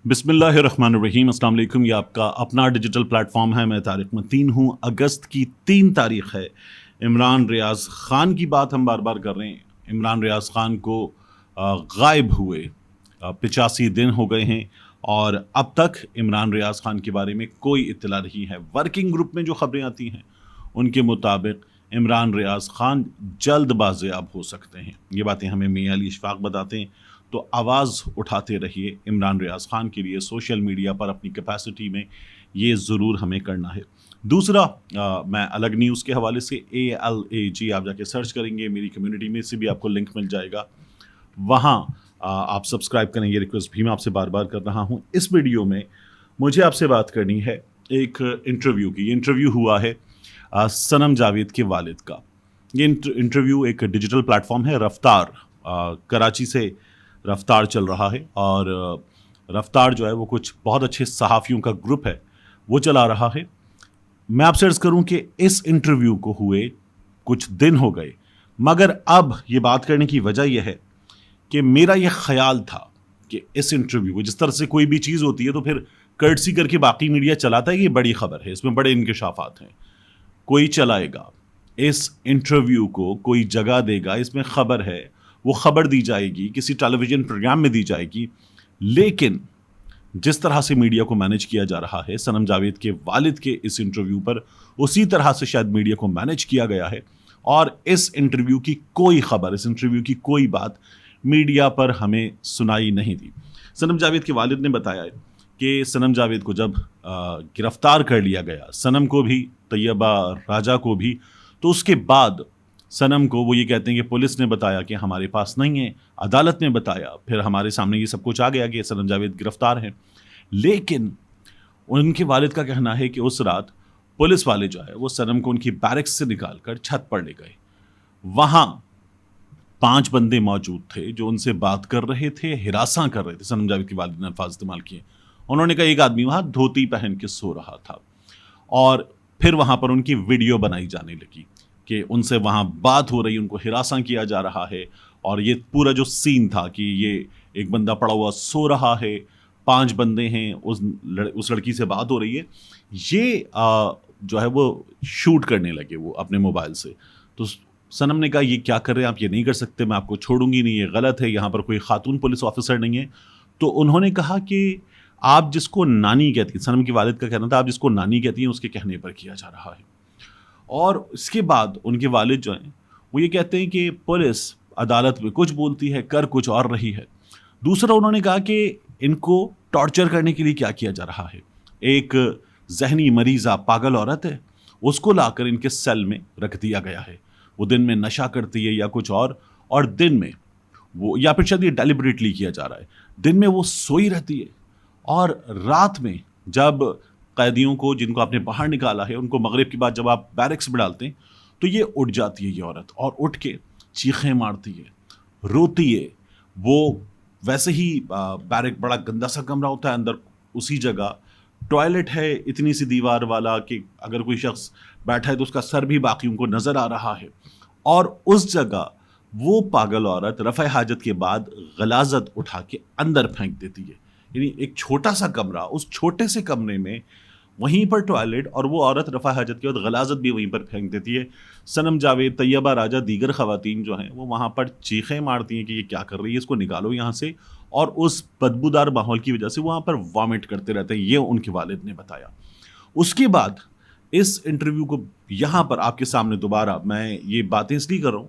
बिस्मिल्लाहिर्रहमानिर्रहीम। अस्सलाम वालेकुम। ये आपका अपना डिजिटल प्लेटफॉर्म है। मैं तारिक मतीन हूँ। अगस्त की 3 तारीख है। इमरान रियाज़ ख़ान की बात हम बार बार कर रहे हैं। इमरान रियाज़ ख़ान को गायब हुए 85 दिन हो गए हैं और अब तक इमरान रियाज़ ख़ान के बारे में कोई इत्तला नहीं है। वर्किंग ग्रुप में जो खबरें आती हैं उनके मुताबिक इमरान रियाज़ ख़ान जल्द बाज़ेयाब हो सकते हैं। ये बातें हमें मियां अली इशफाक बताते हैं। तो आवाज़ उठाते रहिए इमरान रियाज़ ख़ान के लिए सोशल मीडिया पर अपनी कैपेसिटी में, ये ज़रूर हमें करना है। दूसरा, मैं अलग न्यूज़ के हवाले से ALAG आप जाके सर्च करेंगे, मेरी कम्युनिटी में से भी आपको लिंक मिल जाएगा। वहाँ आप सब्सक्राइब करें, ये रिक्वेस्ट भी मैं आपसे बार बार कर रहा हूँ। इस वीडियो में मुझे आपसे बात करनी है एक इंटरव्यू की। ये इंटरव्यू हुआ है सनम जावेद के वालिद का। ये इंटरव्यू एक डिजिटल प्लेटफॉर्म है रफ्तार, कराची से रफ्तार चल रहा है और रफ्तार जो है वो कुछ बहुत अच्छे सहाफ़ियों का ग्रुप है, वो चला रहा है। मैं आपसे अर्ज़ करूं कि इस इंटरव्यू को हुए कुछ दिन हो गए, मगर अब ये बात करने की वजह यह है कि मेरा ये ख्याल था कि इस इंटरव्यू को, जिस तरह से कोई भी चीज़ होती है तो फिर कर्टसी करके बाकी मीडिया चलाता है कि ये बड़ी खबर है, इसमें बड़े इंकशाफात हैं, कोई चलाएगा, इस इंटरव्यू को कोई जगह देगा, इसमें खबर है, वो खबर दी जाएगी, किसी टेलीविज़न प्रोग्राम में दी जाएगी। लेकिन जिस तरह से मीडिया को मैनेज किया जा रहा है सनम जावेद के वालिद के इस इंटरव्यू पर, उसी तरह से शायद मीडिया को मैनेज किया गया है और इस इंटरव्यू की कोई खबर, इस इंटरव्यू की कोई बात मीडिया पर हमें सुनाई नहीं दी। सनम जावेद के वालिद ने बताया है कि सनम जावेद को जब गिरफ्तार कर लिया गया, सनम को भी, तैयबा राजा को भी, तो उसके बाद सनम को वो ये कहते हैं कि पुलिस ने बताया कि हमारे पास नहीं है, अदालत ने बताया, फिर हमारे सामने ये सब कुछ आ गया कि सनम जावेद गिरफ्तार हैं। लेकिन उनके वालिद का कहना है कि उस रात पुलिस वाले जो है वो सनम को उनकी बैरक्स से निकाल कर छत पर ले गए। वहाँ 5 बंदे मौजूद थे जो उनसे बात कर रहे थे, हिरासा कर रहे थे। सनम जावेद के वालिद ने अल्फाज इस्तेमाल किए। उन्होंने कहा एक आदमी वहाँ धोती पहन के सो रहा था और फिर वहाँ पर उनकी वीडियो बनाई जाने लगी कि उनसे वहाँ बात हो रही, उनको हिरासा किया जा रहा है और ये पूरा जो सीन था कि ये एक बंदा पड़ा हुआ सो रहा है, 5 बंदे हैं, उस लड़की से बात हो रही है, ये जो है वो शूट करने लगे वो अपने मोबाइल से। तो सनम ने कहा ये क्या कर रहे हैं आप, ये नहीं कर सकते, मैं आपको छोड़ूंगी नहीं, ये गलत है, यहाँ पर कोई खातून पुलिस ऑफिसर नहीं है। तो उन्होंने कहा कि आप जिसको नानी कहती हैं, सनम के वालिद का कहना था, आप जिसको नानी कहती हैं उसके कहने पर किया जा रहा है। और इसके बाद उनके वालिद जो हैं वो ये कहते हैं कि पुलिस अदालत में कुछ बोलती है, कर कुछ और रही है। दूसरा, उन्होंने कहा कि इनको टॉर्चर करने के लिए क्या किया जा रहा है। एक जहनी मरीज़ा पागल औरत है, उसको लाकर इनके सेल में रख दिया गया है। वो दिन में नशा करती है या कुछ और दिन में वो, या फिर शायद ये डेलिबरेटली किया जा रहा है, दिन में वो सोई रहती है और रात में जब कैदियों को, जिनको आपने बाहर निकाला है, उनको मगरिब के बाद जब आप बैरक्स में डालते हैं तो ये उठ जाती है ये औरत और उठ के चीखें मारती है, रोती है। वो वैसे ही बैरक बड़ा गंदा सा कमरा होता है, अंदर उसी जगह टॉयलेट है, इतनी सी दीवार वाला कि अगर कोई शख्स बैठा है तो उसका सर भी बाकियों को नज़र आ रहा है। और उस जगह वो पागल औरत रफ़ा हाजत के बाद गलाजत उठा के अंदर फेंक देती है। यानी एक छोटा सा कमरा, उस छोटे से कमरे में वहीं पर टॉयलेट, और वो औरत रफ़ा हाजत के बाद गलाजत भी वहीं पर फेंक देती है। सनम जावेद, तैयबा राजा, दीगर ख़वातीन जो हैं वो वहाँ पर चीखें मारती हैं कि ये क्या कर रही है, इसको निकालो यहाँ से, और उस बदबूदार माहौल की वजह से वहाँ पर वॉमिट करते रहते हैं। ये उनके वालिद ने बताया। उसके बाद इस इंटरव्यू को यहाँ पर आपके सामने दोबारा मैं ये बातें इसलिए कर रहा हूँ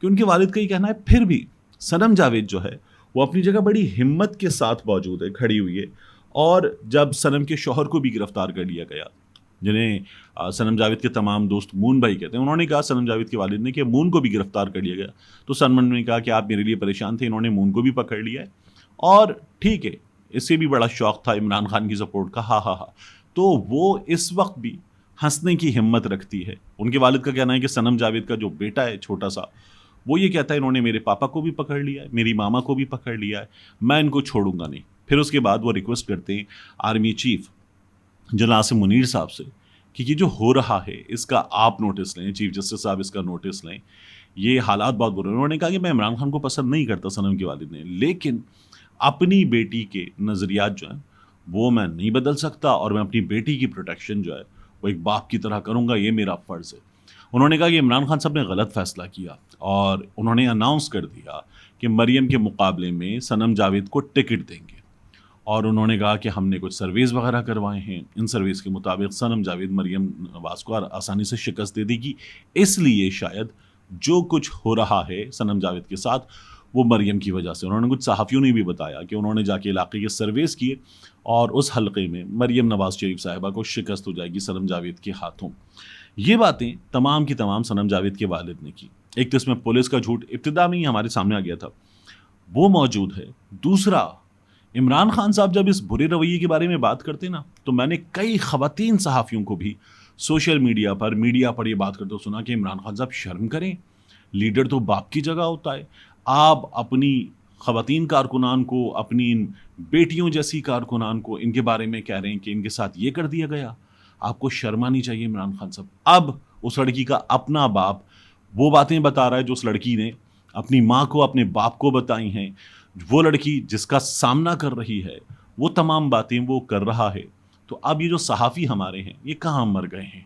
कि उनके वालिद का ये कहना है फिर भी सनम जावेद जो है वो अपनी जगह बड़ी हिम्मत के साथ मौजूद है, खड़ी हुई है। और जब सनम के शौहर को भी गिरफ्तार कर लिया गया, जिन्हें सनम जावेद के तमाम दोस्त मून भाई कहते हैं, उन्होंने कहा सनम जावेद के वालिद ने कि मून को भी गिरफ्तार कर लिया गया। तो सनम ने कहा कि आप मेरे लिए परेशान थे, इन्होंने मून को भी पकड़ लिया है और ठीक है, इससे भी बड़ा शौक़ था इमरान खान की सपोर्ट का, हा। तो वो इस वक्त भी हंसने की हिम्मत रखती है। उनके वालिद का कहना है कि सनम जावेद का जो बेटा है छोटा सा, वो ये कहता है इन्होंने मेरे पापा को भी पकड़ लिया है, मेरी मामा को भी पकड़ लिया है, मैं इनको छोड़ूंगा नहीं। फिर उसके बाद वो रिक्वेस्ट करते हैं आर्मी चीफ जनाब आसिम मुनीर साहब से कि ये जो हो रहा है इसका आप नोटिस लें, चीफ जस्टिस साहब इसका नोटिस लें, ये हालात बहुत बुरे हैं। उन्होंने कहा कि मैं इमरान खान को पसंद नहीं करता, सनम के वालिद ने, लेकिन अपनी बेटी के नज़रियात जो हैं وہ میں نہیں بدل سکتا اور میں اپنی بیٹی کی پروٹیکشن جو ہے وہ ایک باپ کی طرح کروں گا, یہ میرا فرض ہے. انہوں نے کہا کہ عمران خان صاحب نے غلط فیصلہ کیا اور انہوں نے اناؤنس کر دیا کہ مریم کے مقابلے میں صنم جاوید کو ٹکٹ دیں گے, اور انہوں نے کہا کہ ہم نے کچھ سرویز وغیرہ کروائے ہیں, ان سرویز کے مطابق صنم جاوید مریم نواز کو آسانی سے شکست دے دے گی, اس لیے شاید جو کچھ ہو رہا ہے صنم جاوید کے ساتھ وہ مریم کی وجہ سے. انہوں نے کچھ صحافیوں نے بھی بتایا کہ انہوں نے جا کے علاقے کے سرویز کیے اور اس حلقے میں مریم نواز شریف صاحبہ کو شکست ہو جائے گی صنم جاوید کے ہاتھوں. یہ باتیں تمام کی تمام صنم جاوید کے والد نے کی. ایک تو اس میں پولیس کا جھوٹ ابتدا میں ہی ہمارے سامنے آ گیا تھا, وہ موجود ہے. دوسرا, عمران خان صاحب جب اس برے رویے کے بارے میں بات کرتے نا تو میں نے کئی خواتین صحافیوں کو بھی سوشل میڈیا پر یہ بات کرتے سنا کہ عمران خان صاحب شرم کریں, لیڈر تو باپ کی جگہ ہوتا ہے. آپ اپنی خواتین کارکنان کو, اپنی بیٹیوں جیسی کارکنان کو ان کے بارے میں کہہ رہے ہیں کہ ان کے ساتھ یہ کر دیا گیا. آپ کو شرم آنی چاہیے عمران خان صاحب. اب اس لڑکی کا اپنا باپ وہ باتیں بتا رہا ہے جو اس لڑکی نے اپنی ماں کو, اپنے باپ کو بتائی ہیں. وہ لڑکی جس کا سامنا کر رہی ہے وہ تمام باتیں وہ کر رہا ہے. تو اب یہ جو صحافی ہمارے ہیں یہ کہاں مر گئے ہیں؟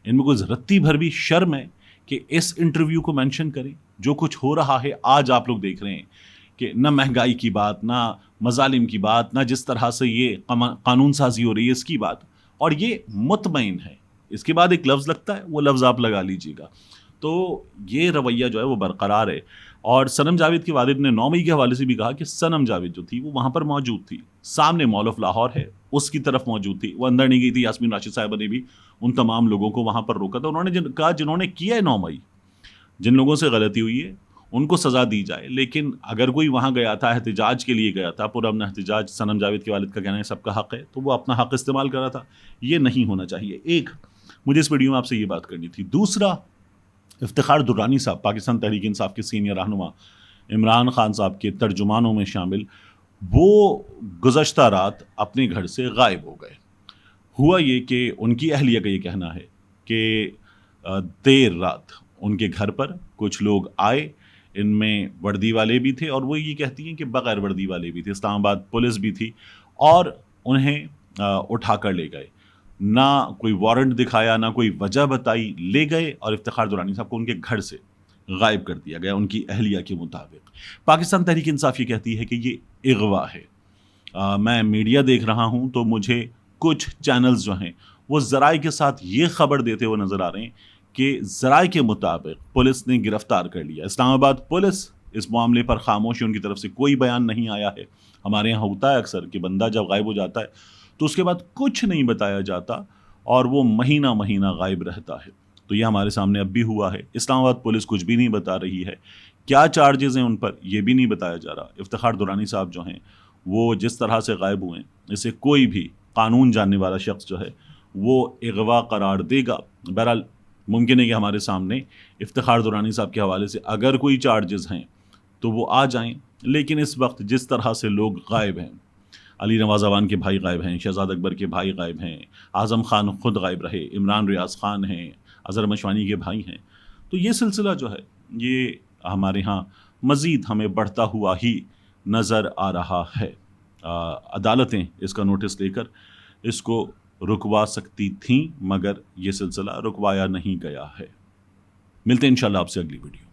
ان میں کوئی رتی بھر بھی شرم ہے کہ اس انٹرویو کو مینشن کریں. جو کچھ ہو رہا ہے آج آپ لوگ دیکھ رہے ہیں کہ نہ مہنگائی کی بات, نہ مظالم کی بات, نہ جس طرح سے یہ قانون سازی ہو رہی ہے اس کی بات, اور یہ مطمئن ہے. اس کے بعد ایک لفظ لگتا ہے, وہ لفظ آپ لگا لیجیے گا. تو یہ رویہ جو ہے وہ برقرار ہے. اور صنم جاوید کے والد نے 9 مئی کے حوالے سے بھی کہا کہ صنم جاوید جو تھی وہ وہاں پر موجود تھی, سامنے مال آف لاہور ہے اس کی طرف موجود تھی, وہ اندر نہیں گئی تھی. یاسمین راشد صاحبہ نے بھی ان تمام لوگوں کو وہاں پر روکا تھا. انہوں نے کہا جنہوں نے کیا ہے 9 مئی, جن لوگوں سے غلطی ہوئی ہے ان کو سزا دی جائے, لیکن اگر کوئی وہاں گیا تھا احتجاج کے لیے گیا تھا, پرامن احتجاج, صنم جاوید کے والد کا کہنا ہے سب کا حق ہے, تو وہ اپنا حق استعمال کر رہا تھا. یہ نہیں ہونا چاہیے. ایک مجھے اس ویڈیو میں آپ سے یہ بات کرنی تھی. دوسرا, افتخار درانی صاحب پاکستان تحریک انصاف کے سینئر رہنما, عمران خان صاحب کے ترجمانوں میں شامل, وہ گزشتہ رات اپنے گھر سے غائب ہو گئے. ہوا یہ کہ ان کی اہلیہ کا یہ کہنا ہے کہ دیر رات ان کے گھر پر کچھ لوگ آئے, ان میں وردی والے بھی تھے اور وہ یہ کہتی ہیں کہ بغیر وردی والے بھی تھے, اسلام آباد پولیس بھی تھی, اور انہیں اٹھا کر لے گئے. نہ کوئی وارنٹ دکھایا, نہ کوئی وجہ بتائی, لے گئے اور افتخار درانی صاحب کو ان کے گھر سے غائب کر دیا گیا. ان کی اہلیہ کے مطابق پاکستان تحریک انصاف یہ کہتی ہے کہ یہ اغوا ہے. میں میڈیا دیکھ رہا ہوں تو مجھے کچھ چینلز جو ہیں وہ ذرائع کے ساتھ یہ خبر دیتے ہوئے نظر آ رہے ہیں کہ ذرائع کے مطابق پولیس نے گرفتار کر لیا. اسلام آباد پولیس اس معاملے پر خاموش ہے, ان کی طرف سے کوئی بیان نہیں آیا ہے. ہمارے یہاں ہوتا ہے اکثر کہ بندہ جب غائب ہو جاتا ہے تو اس کے بعد کچھ نہیں بتایا جاتا اور وہ مہینہ مہینہ غائب رہتا ہے. تو یہ ہمارے سامنے اب بھی ہوا ہے. اسلام آباد پولیس کچھ بھی نہیں بتا رہی ہے, کیا چارجز ہیں ان پر یہ بھی نہیں بتایا جا رہا. افتخار درانی صاحب جو ہیں وہ جس طرح سے غائب ہوئے ہیں اسے کوئی بھی قانون جاننے والا شخص جو ہے وہ اغوا قرار دے گا. بہرحال ممکن ہے کہ ہمارے سامنے افتخار درانی صاحب کے حوالے سے اگر کوئی چارجز ہیں تو وہ آ جائیں, لیکن اس وقت جس طرح سے لوگ غائب ہیں, علی نواز اعوان کے بھائی غائب ہیں, شہزاد اکبر کے بھائی غائب ہیں, اعظم خان خود غائب رہے, عمران ریاض خان ہیں, اظہر مشوانی کے بھائی ہیں, تو یہ سلسلہ جو ہے یہ ہمارے ہاں مزید ہمیں بڑھتا ہوا ہی نظر آ رہا ہے. عدالتیں اس کا نوٹس لے کر اس کو رکوا سکتی تھیں, مگر یہ سلسلہ رکوایا نہیں گیا ہے. ملتے ہیں انشاءاللہ آپ سے اگلی ویڈیو.